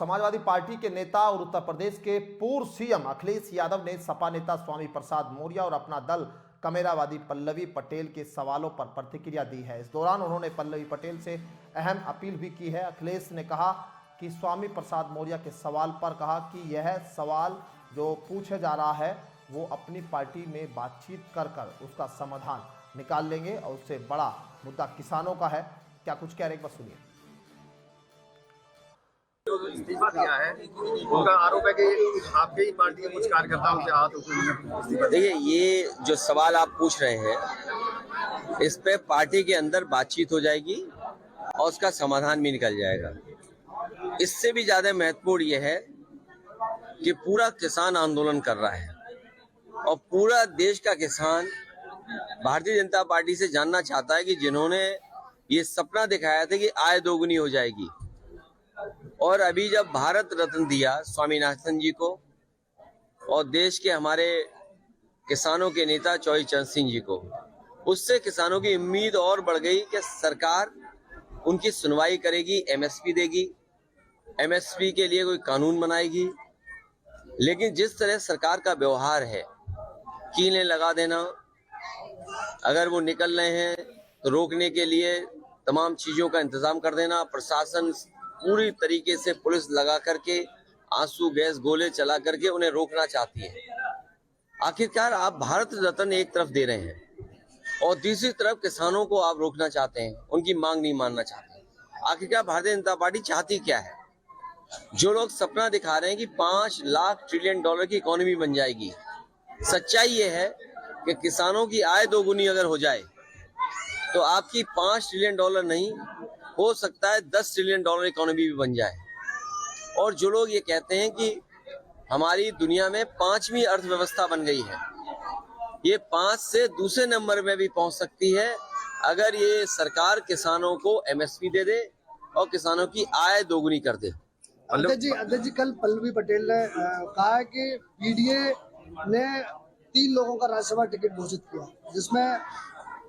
Samajwadi party के नेता और उत्तर प्रदेश के पूर्व सीएम अखिलेश यादव ने सपा नेता स्वामी प्रसाद मौर्य और अपना दल कमेरावादी पल्लवी पटेल के सवालों पर प्रतिक्रिया दी है। इस दौरान उन्होंने पल्लवी पटेल से अहम अपील भी की है। अखिलेश ने कहा कि स्वामी प्रसाद मौर्य के सवाल पर कहा कि यह सवाल जो पूछा जा रहा है वो अपनी पार्टी में बातचीत कर उसका समाधान निकाल लेंगे और उससे बड़ा मुद्दा किसानों का है। क्या कुछ कह रहे हैं, बस सुनिए। इस्तीफा दिया है, उनका आरोप है कि आपके ही पार्टी के कुछ कार्यकर्ताओं के हाथ। देखिए, ये जो सवाल आप पूछ रहे हैं इस पे पार्टी के अंदर बातचीत हो जाएगी और उसका समाधान भी निकल जाएगा। इससे भी ज्यादा महत्वपूर्ण ये है कि पूरा किसान आंदोलन कर रहा है और पूरा देश का किसान भारतीय जनता पार्टी से जानना चाहता है कि जिन्होंने ये सपना दिखाया था कि आय दोगुनी हो जाएगी और अभी जब भारत रत्न दिया स्वामीनाथन जी को और देश के हमारे किसानों के नेता चौधरी चरण सिंह जी को, उससे किसानों की उम्मीद और बढ़ गई कि सरकार उनकी सुनवाई करेगी, एमएसपी देगी, एमएसपी के लिए कोई कानून बनाएगी। लेकिन जिस तरह सरकार का व्यवहार है, कीलें लगा देना, अगर वो निकल रहे हैं तो रोकने के लिए तमाम चीजों का इंतजाम कर देना, प्रशासन पूरी तरीके से पुलिस लगा करके आंसू गैस गोले चला करके उन्हें रोकना चाहती है। आखिरकार आप भारत रत्न एक तरफ दे रहे हैं और दूसरी तरफ किसानों को आप रोकना चाहते हैं, उनकी मांग नहीं मानना चाहते। आखिरकार भारतीय जनता पार्टी चाहती क्या है? जो लोग सपना दिखा रहे हैं कि 5 लाख ट्रिलियन डॉलर की इकोनॉमी बन जाएगी, सच्चाई ये है कि किसानों की आय दोगुनी अगर हो जाए तो आपकी 5 ट्रिलियन डॉलर नहीं, हो सकता है 10 ट्रिलियन डॉलर इकोनॉमी भी बन जाए। और जो लोग ये कहते हैं कि हमारी दुनिया में 5वीं अर्थव्यवस्था बन गई है, ये 5 से दूसरे नंबर में भी पहुंच सकती है अगर ये सरकार किसानों को एमएसपी दे दे और किसानों की आय दोगुनी कर दे। अध्यक्ष जी, कल पल्लवी पटेल ने कहा है कि पीडीए ने 3 लोगों का राज्यसभा टिकट घोषित किया, जिसमें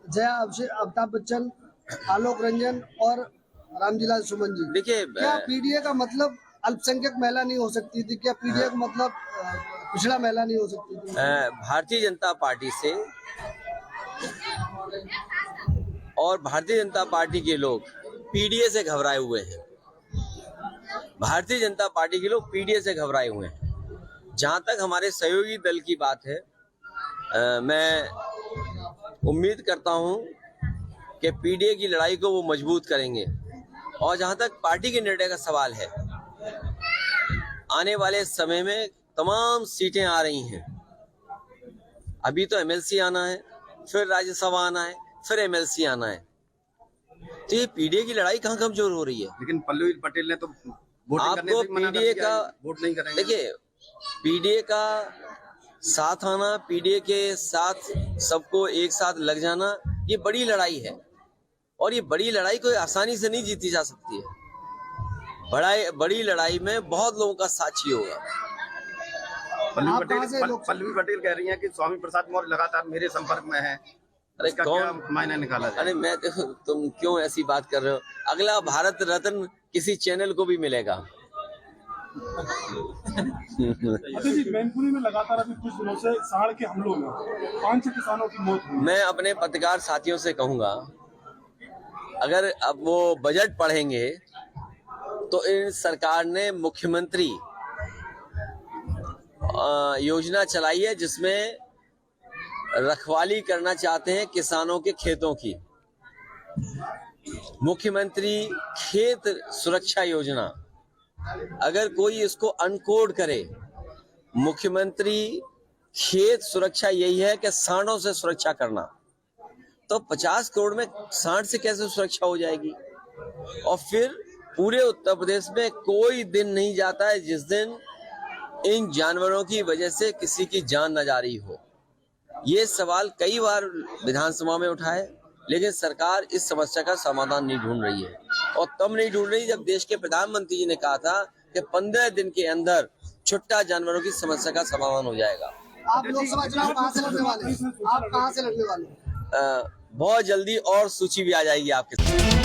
जया अमिताभ बच्चन, आलोक रंजन और रामजीलाल सुमन जी। देखिए, क्या पीडीए का मतलब अल्पसंख्यक महिला नहीं हो सकती थी? क्या पीडीए का मतलब पिछड़ा महिला नहीं हो सकती थी? भारतीय जनता पार्टी से और भारतीय जनता पार्टी के लोग पीडीए से घबराए हुए हैं। भारतीय जनता पार्टी के लोग पीडीए से घबराए हुए हैं। जहां तक हमारे सहयोगी दल की बात है, मैं उम्मीद करता हूं कि पीडीए की लड़ाई को वो मजबूत करेंगे। और जहां तक पार्टी के निर्णय का सवाल है, आने वाले समय में तमाम सीटें आ रही हैं। अभी तो एमएलसी आना है, फिर राज्यसभा आना है, फिर एमएलसी आना है। तो ये पीडीए की लड़ाई कहाँ कमजोर हो रही है? लेकिन पल्लवी पटेल ने तो आपको पीडीए का वोट नहीं करेंगे। देखिए, पीडीए का साथ आना, पीडीए के साथ सबको एक साथ लग जाना, ये बड़ी लड़ाई है और ये बड़ी लड़ाई कोई आसानी से नहीं जीती जा सकती है। बड़ी लड़ाई में बहुत लोगों का साथ चाहिए होगा। पल्लवी पटेल कह रही हैं कि स्वामी प्रसाद मौर्य लगातार मेरे संपर्क में है। अरे कौन मायने निकाला जाए? अरे मैं तुम क्यों ऐसी बात कर रहे हो? अगला भारत रत्न किसी चैनल को भी मिलेगा। जी, मैनपुरी में लगातार अभी कुछ दिनों से सांड के हमलों में 5 किसानों की मौत हुई। मैं अपने पत्रकार साथियों से कहूंगा, अगर अब वो बजट पढ़ेंगे तो इन सरकार ने मुख्यमंत्री योजना चलाई है जिसमें रखवाली करना चाहते हैं किसानों के खेतों की। मुख्यमंत्री खेत सुरक्षा योजना, अगर कोई इसको अनकोड करे, मुख्यमंत्री खेत सुरक्षा यही है कि सांडों से सुरक्षा करना, तो 50 करोड़ में सांड से कैसे सुरक्षा हो जाएगी? और फिर पूरे उत्तर प्रदेश में कोई दिन नहीं जाता है जिस दिन इन जानवरों की वजह से किसी की जान न जा रही हो। ये सवाल कई बार विधानसभा में उठाए, लेकिन सरकार इस समस्या का समाधान नहीं ढूंढ रही है। और तब नहीं ढूंढ रही जब देश के प्रधानमंत्री जी ने कहा था कि 15 दिन के अंदर छुट्टा जानवरों की समस्या का समाधान हो जाएगा। आप लोकसभा चुनाव कहाँ से लड़ने वाले हैं? आप कहाँ से लड़ने वाले हैं? बहुत जल्दी और सूची भी आ जाएगी आपके साथ।